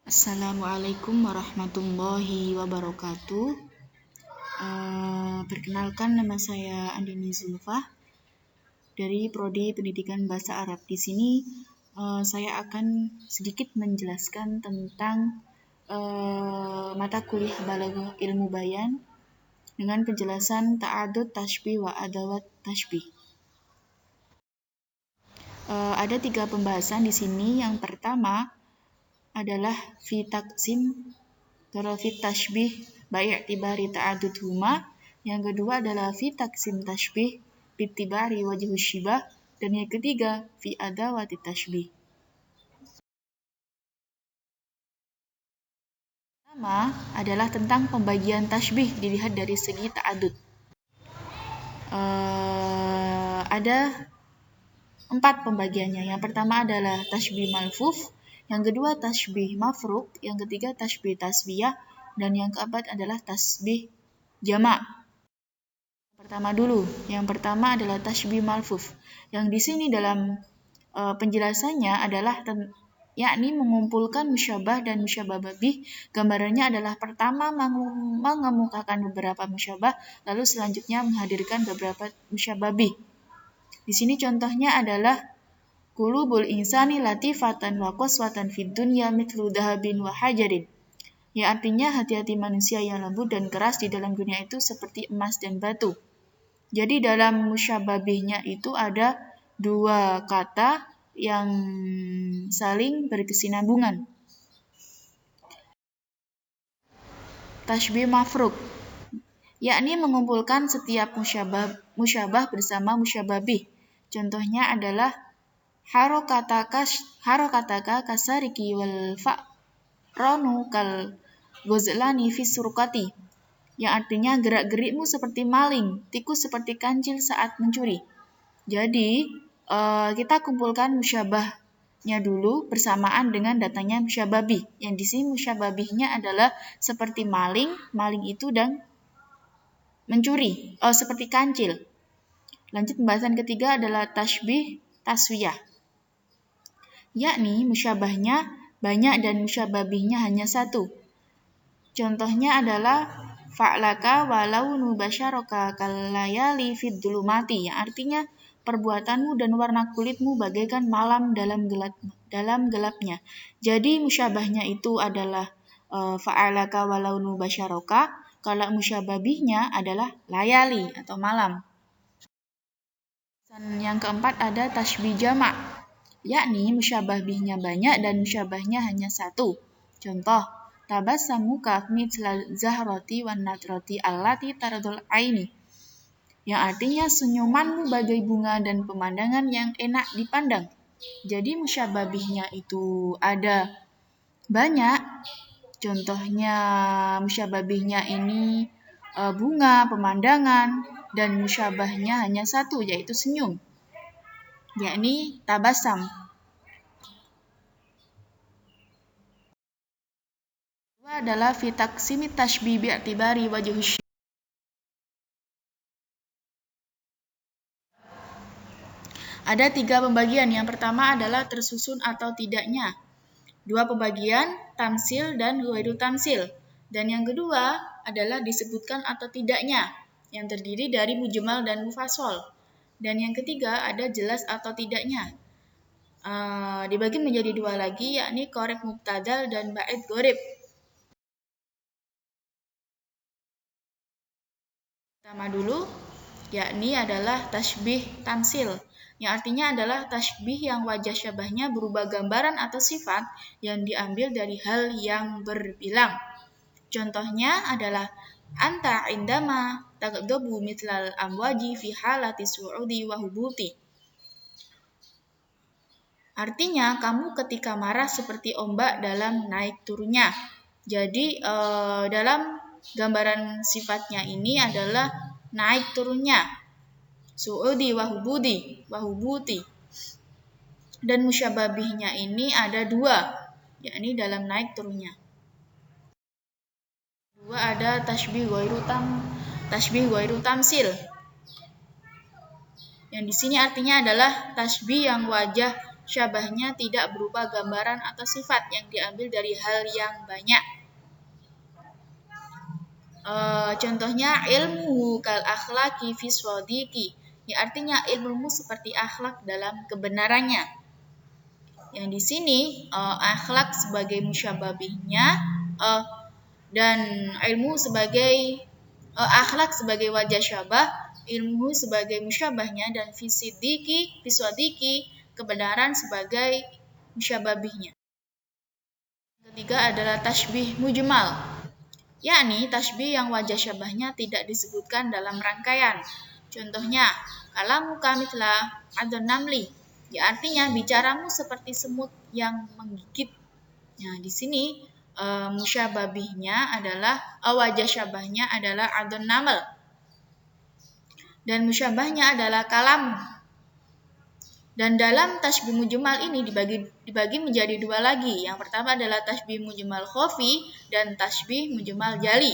Assalamualaikum warahmatullahi wabarakatuh. Perkenalkan, nama saya Andini Zulfa dari Prodi Pendidikan Bahasa Arab. Di sini saya akan sedikit menjelaskan tentang mata kuliah Balaghah Ilmu Bayan dengan penjelasan ta'adud tashbih wa adawat tashbih. Ada 3 pembahasan di sini. Yang pertama adalah fi taqsim Fit tashbih bi'tibari ta'adud huma. Yang kedua adalah fi taqsim tashbih bi'tibari wajhus syibah. Dan yang ketiga fi adawati tashbih. Pertama adalah tentang pembagian tashbih dilihat dari segi ta'adud. Ada 4 pembagiannya. Yang pertama adalah tashbih malfuf, yang kedua tashbih mafruq, yang ketiga tashbih tasbiyah, dan yang keempat adalah tashbih jamak. Yang pertama adalah tashbih malfuf. Yang di sini dalam penjelasannya adalah yakni mengumpulkan musyabah dan musyabah bih. Gambarannya adalah pertama mengemukakan beberapa musyabah, lalu selanjutnya menghadirkan beberapa musyabah bih. Di sini contohnya adalah qulubul insani latifatan wa qaswatan fid dunya mithlu dahabin wa hajarin. Ya, artinya hati-hati manusia yang lembut dan keras di dalam dunia itu seperti emas dan batu. Jadi dalam musyabah bihnya itu ada 2 kata yang saling berkesinambungan. Tashbih mafruq, yakni mengumpulkan setiap musyabah bersama musyabah bih. Contohnya adalah harokataka kasariki wal fa'ronu kal gozlani fi surqati, yang artinya gerak-gerikmu seperti maling, tikus seperti kancil saat mencuri. Jadi kita kumpulkan musyabahnya dulu bersamaan dengan datanya musyabah bih. Yang di sini musyabah bihnya adalah seperti maling itu dan mencuri, seperti kancil. Lanjut, pembahasan ketiga adalah tashbih taswiyah, yakni musyabahnya banyak dan musyabah bihnya hanya 1. Contohnya adalah fa'laka walau nubasyaraka kallayali fid dhulumati, yang artinya perbuatanmu dan warna kulitmu bagaikan malam dalam gelapnya. Jadi musyabahnya itu adalah fa'alaka walau nubasyaraka, kalau musyabah bihnya adalah layali atau malam. Yang keempat ada tashbih jamak, yakni musyabah bihnya banyak dan musyabahnya hanya 1. Contoh, tabassamuka mithlal zahrati wan nadrati allati taradul aini, yang artinya senyumanmu bagai bunga dan pemandangan yang enak dipandang. Jadi musyabah bihnya itu ada banyak. Contohnya musyabah bihnya ini bunga, pemandangan, dan musyabahnya hanya 1, yaitu senyum, yakni tabassam. Kedua adalah fi taqsimi tashbih bi'tibari wajhus syibah. Ada 3 pembagian. Yang pertama adalah tersusun atau tidaknya. 2 pembagian, tamsil dan ghairu tamsil. Dan yang kedua adalah disebutkan atau tidaknya, yang terdiri dari mujmal dan mufassal. Dan yang ketiga ada jelas atau tidaknya. Dibagi menjadi 2 lagi, yakni qorib mubtadal dan ba'id gharib. Pertama dulu, yakni adalah tashbih tamsil, yang artinya adalah tashbih yang wajah syabahnya berubah gambaran atau sifat yang diambil dari hal yang berbilang. Contohnya adalah anta indama taqdabu mithlal amwaji fi halati su'udi wa hubuti. Artinya kamu ketika marah seperti ombak dalam naik turunnya. Jadi dalam gambaran sifatnya ini adalah naik turunnya, su'udi wa hubuti. Dan musyabah bihnya ini ada 2, yakni dalam naik turunnya. 2 ada tashbih ghairu tamsil. Yang di sini artinya adalah tashbih yang wajah syabahnya tidak berupa gambaran atau sifat yang diambil dari hal yang banyak. Contohnya ilmu kal akhlaki fi swadiki, ya artinya ilmumu seperti akhlak dalam kebenarannya. Yang di sini akhlak sebagai musyababihnya dan ilmu sebagai akhlak sebagai wajah syabah, ilmu sebagai musyabahnya, dan fi swadiki kebenaran sebagai musyababihnya. Ketiga adalah tasbih mujmal, yakni tasbih yang wajah syabahnya tidak disebutkan dalam rangkaian. Contohnya, kalamu kamitsla adon namli, ya artinya bicaramu seperti semut yang menggigit. Nah, di sini musyababihnya adalah wajah syabahnya adalah adon naml, dan musyabahnya adalah kalam. Dan dalam tasbih mujmal ini dibagi menjadi dua lagi. Yang pertama adalah tasbih mujmal khofi dan tasbih mujmal jali.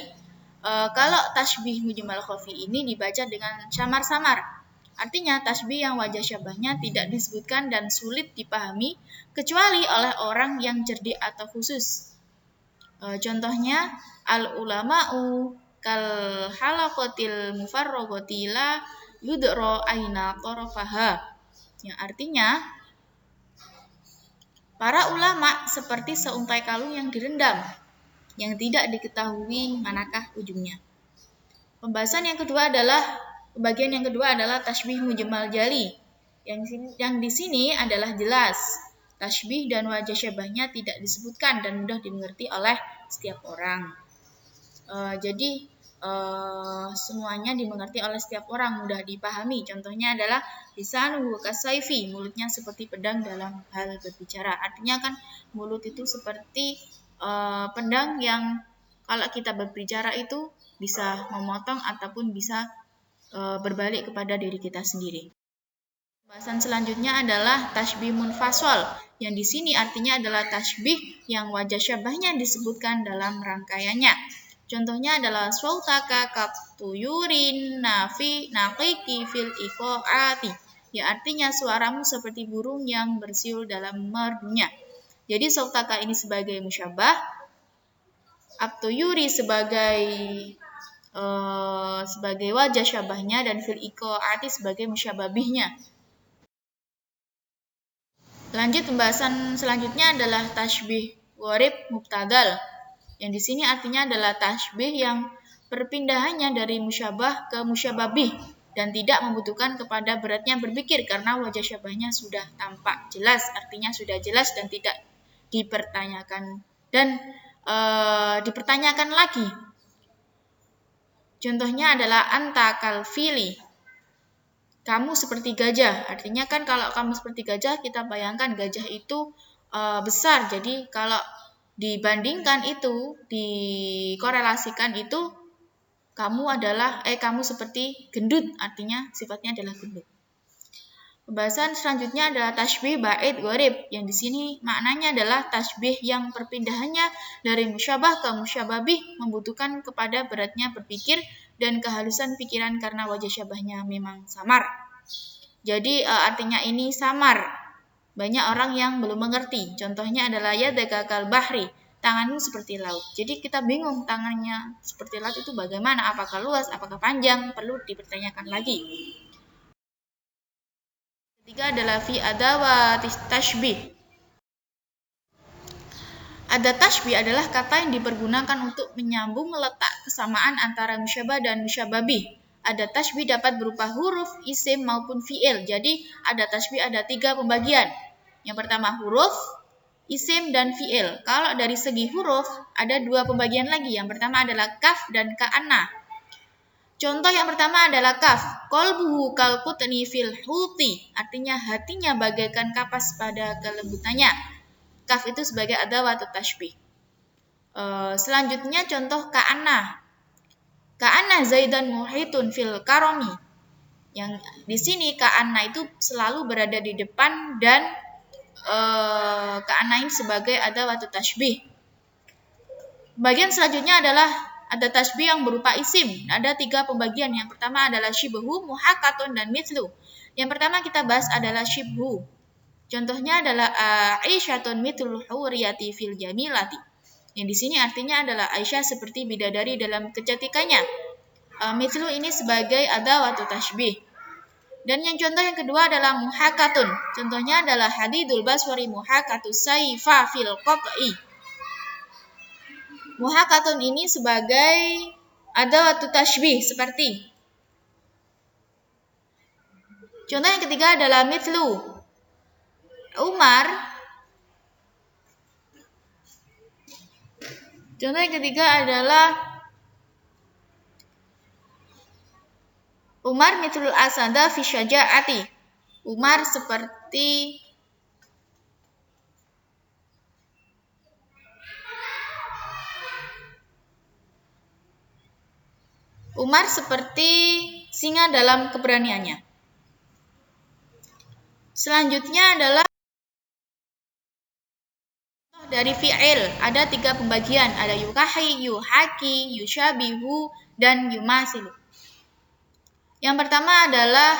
Kalau tasbih mujmal khofi ini dibaca dengan samar-samar. Artinya tasbih yang wajah syabahnya tidak disebutkan dan sulit dipahami kecuali oleh orang yang cerdik atau khusus. Contohnya al-ulama'u kal halaqatil mufarraqati la yudra aina tarafaha. Yang artinya para ulama seperti seuntai kalung yang direndam, yang tidak diketahui manakah ujungnya. Pembagian yang kedua adalah tasbih mujmal jali. Yang di sini adalah jelas. Tasbih dan wajah syabahnya tidak disebutkan dan mudah dimengerti oleh setiap orang. Jadi semuanya dimengerti oleh setiap orang, mudah dipahami. Contohnya adalah lisanuhu kasaifi, mulutnya seperti pedang dalam hal berbicara. Artinya kan mulut itu seperti pedang yang kalau kita berbicara itu bisa memotong ataupun bisa berbalik kepada diri kita sendiri. Pembahasan selanjutnya adalah tasbih munfasol, yang di sini artinya adalah tasbih yang wajah syabahnya disebutkan dalam rangkaiannya. Contohnya adalah sautaka kaktuyurin naqiqi fil iqaati, ya artinya suaramu seperti burung yang bersiul dalam merdunya. Jadi sautaka ini sebagai musyabah, aktuyuri sebagai wajah syabahnya, dan fil iqaati sebagai musyababihnya. Lanjut, pembahasan selanjutnya adalah tasbih gharib mubtadal. Yang di sini artinya adalah tasbih yang perpindahannya dari musyabah ke musyababih dan tidak membutuhkan kepada beratnya berpikir karena wajah syabahnya sudah tampak jelas, artinya sudah jelas dan tidak dipertanyakan dipertanyakan lagi. Contohnya adalah anta kal fili, kamu seperti gajah. Artinya kan kalau kamu seperti gajah, kita bayangkan gajah itu besar. Jadi kalau dibandingkan itu, dikorelasikan itu, kamu seperti gendut, artinya sifatnya adalah gendut. Pembahasan selanjutnya adalah tasbih ba'id gharib, yang di sini maknanya adalah tasbih yang perpindahannya dari musyabah ke musyababih membutuhkan kepada beratnya berpikir dan kehalusan pikiran karena wajah syabahnya memang samar. Jadi artinya ini samar. Banyak orang yang belum mengerti. Contohnya adalah yadaka kal bahri, tanganmu seperti laut. Jadi kita bingung tangannya seperti laut itu bagaimana? Apakah luas, apakah panjang? Perlu dipertanyakan lagi. Ketiga adalah fi adawat tashbih. Ada tashbih adalah kata yang dipergunakan untuk menyambung letak kesamaan antara musyabah dan musyababih. Ada tashbih dapat berupa huruf, isim maupun fi'il. Jadi ada tashbih ada 3 pembagian. Yang pertama huruf, isim, dan fi'il. Kalau dari segi huruf ada 2 pembagian lagi. Yang pertama adalah kaf dan ka'anna. Contoh yang pertama adalah kaf. Qalbuhu kal qutni fil hulti. Artinya hatinya bagaikan kapas pada kelembutannya. Kaf itu sebagai adawat tashbih. Selanjutnya contoh ka'anna. Ka'anna zaidan muhitun fil karomi. Yang di sini ka'anna itu selalu berada di depan dan ka'anna ini sebagai adawat tashbih. Bagian selanjutnya adalah ada tasbih yang berupa isim. Ada 3 pembagian. Yang pertama adalah shibhu, muhakkatun, dan mithlu. Yang pertama kita bahas adalah shibhu. Contohnya adalah Aisyatun mithlul huriyati fil jamilati. Yang di sini artinya adalah Aisyah seperti bidadari dalam kecantikannya. Mithlu ini sebagai adawatu tashbih. Dan yang contoh yang kedua adalah muhakatun. Contohnya adalah hadidul baswari muhakatus sayfa fil qat'i. Muhakatun ini sebagai adawatu tashbih seperti. Contoh yang ketiga adalah mithlu Umar. Contoh yang ketiga adalah Umar mithlul asada fi syaja'ati. Umar seperti singa dalam keberaniannya. Selanjutnya adalah dari fi'il. Ada 3 pembagian. Ada yukahi, yuhaki, yushabihu, dan yumasilu. Yang pertama adalah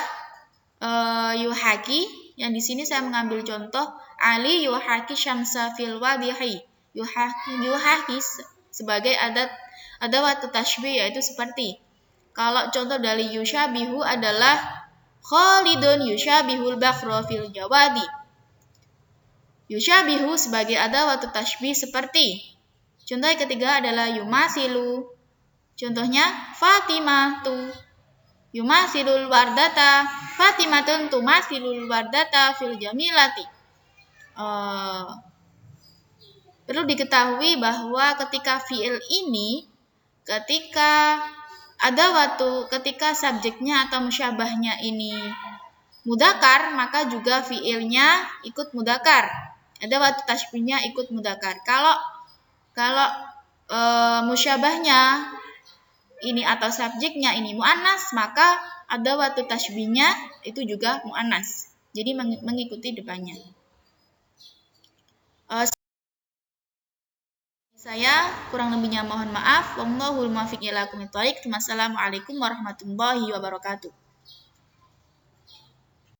yuhaki. Yang di sini saya mengambil contoh Ali yuhaki syamsa fil wadihi. Yuhaki sebagai adawat tashbih, yaitu seperti. Kalau contoh dari yushabihu adalah Khalidun yushabihul bakhra fil jawadi. Yushabihu sebagai adawat tashbih seperti. Contoh yang ketiga adalah yumasilu. Contohnya Fatimatu yumasilul wardata, Fatimatun tumasilul wardata fil jamilati. Perlu diketahui bahwa ketika fi'il ini, ketika subjeknya atau musyabahnya ini mudakar, maka juga fi'ilnya ikut mudakar. Adawat tashbihnya ikut mudakar. Kalau musyabahnya ini atau subjeknya ini mu'annas, maka adawat tashbihnya itu juga mu'annas. Jadi mengikuti depannya. Saya kurang lebihnya mohon maaf. Wallahul muwaffiq ila aqwamit thoriq. Wassalamualaikum warahmatullahi wabarakatuh.